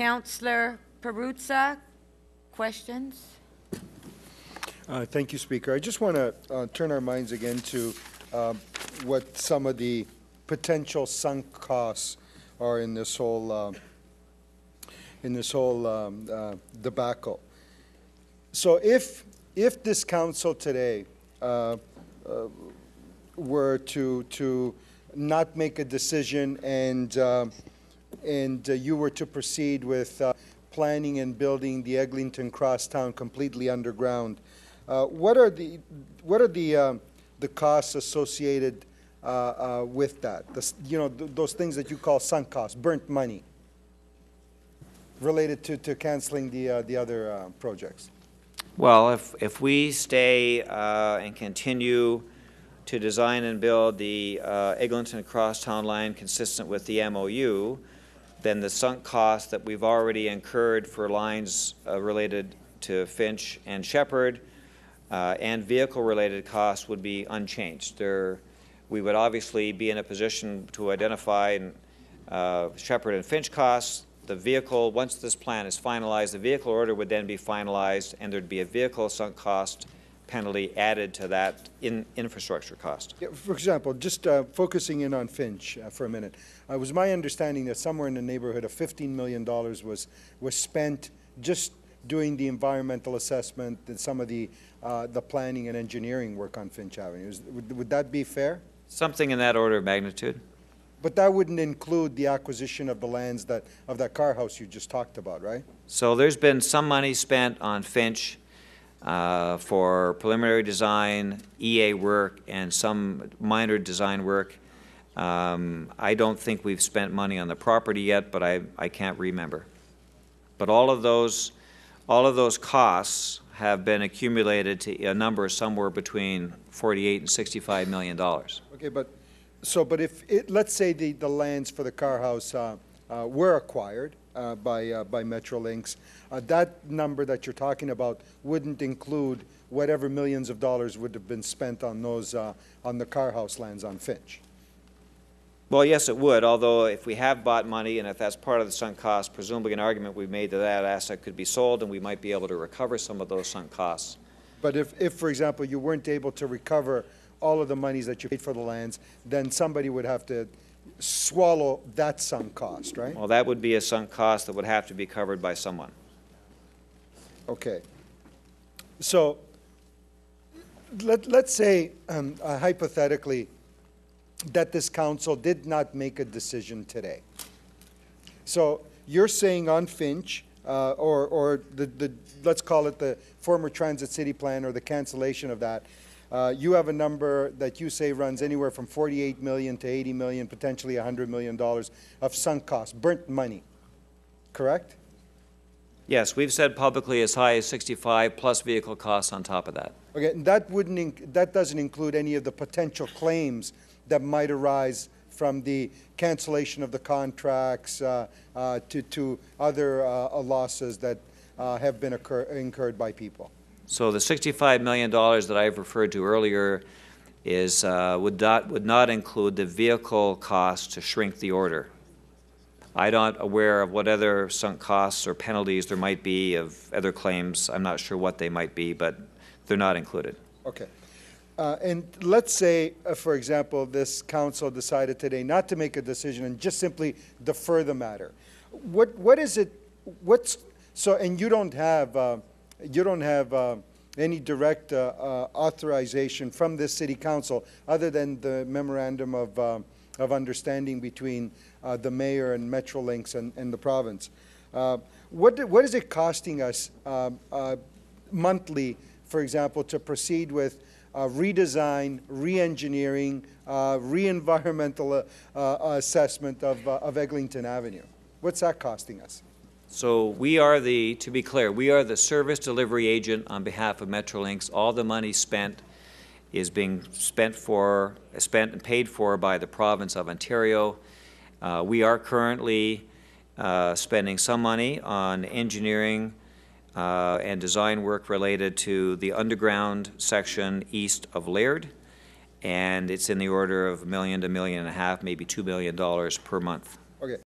Councillor Perruzza, questions? Thank you, Speaker. I just want to turn our minds again to what some of the potential sunk costs are in this whole debacle. So if this council today were to not make a decision and you were to proceed with planning and building the Eglinton Crosstown completely underground, what are the costs associated with that? Those things that you call sunk costs, burnt money, related to canceling the other projects. Well, if we stay and continue to design and build the Eglinton Crosstown line consistent with the MOU, then the sunk costs that we've already incurred for lines related to Finch and Shepherd and vehicle-related costs would be unchanged. We would obviously be in a position to identify Shepherd and Finch costs. The vehicle, once this plan is finalized, the vehicle order would then be finalized, and there'd be a vehicle sunk cost penalty added to that infrastructure cost. Yeah, for example, just focusing in on Finch for a minute, it was my understanding that somewhere in the neighborhood of $15 million was spent just doing the environmental assessment and some of the planning and engineering work on Finch Avenue. Would that be fair? Something in that order of magnitude. But that wouldn't include the acquisition of the lands of that car house you just talked about, right? So there's been some money spent on Finch for preliminary design, EA work, and some minor design work. I don't think we've spent money on the property yet, but I can't remember. But all of those costs have been accumulated to a number somewhere between $48 and $65 million. Okay, but if let's say the lands for the car house were acquired by Metrolinx, that number that you're talking about wouldn't include whatever millions of dollars would have been spent on those on the car house lands on Finch. Well, yes, it would, although if we have bought money and if that's part of the sunk cost, presumably an argument we've made that asset could be sold and we might be able to recover some of those sunk costs. But if for example, you weren't able to recover all of the monies that you paid for the lands, then somebody would have to swallow that sunk cost, right? Well, that would be a sunk cost that would have to be covered by someone. Okay. So let's say hypothetically that this council did not make a decision today. So you're saying on Finch, or let's call it the former Transit City Plan or the cancellation of that, you have a number that you say runs anywhere from $48 million to $80 million, potentially $100 million of sunk costs, burnt money, correct? Yes, we've said publicly as high as 65 plus vehicle costs on top of that. Okay, and that doesn't include any of the potential claims that might arise from the cancellation of the contracts to other losses that have been incurred by people. So the $65 million that I've referred to earlier is would not include the vehicle cost to shrink the order. I'm not aware of what other sunk costs or penalties there might be of other claims. I'm not sure what they might be, but they're not included. Okay. And let's say, for example, this council decided today not to make a decision and just simply defer the matter. What is it? And you don't have any direct authorization from this city council other than the memorandum of understanding between the mayor and Metrolinx and the province. What is it costing us monthly, for example, to proceed with redesign, re-engineering, re-environmental assessment of Eglinton Avenue? What's that costing us? So we are to be clear, we are the service delivery agent on behalf of Metrolinx. All the money spent is being spent and paid for by the province of Ontario. We are currently spending some money on engineering and design work related to the underground section east of Laird, and it's in the order of $1 million to $1.5 million, maybe $2 million per month.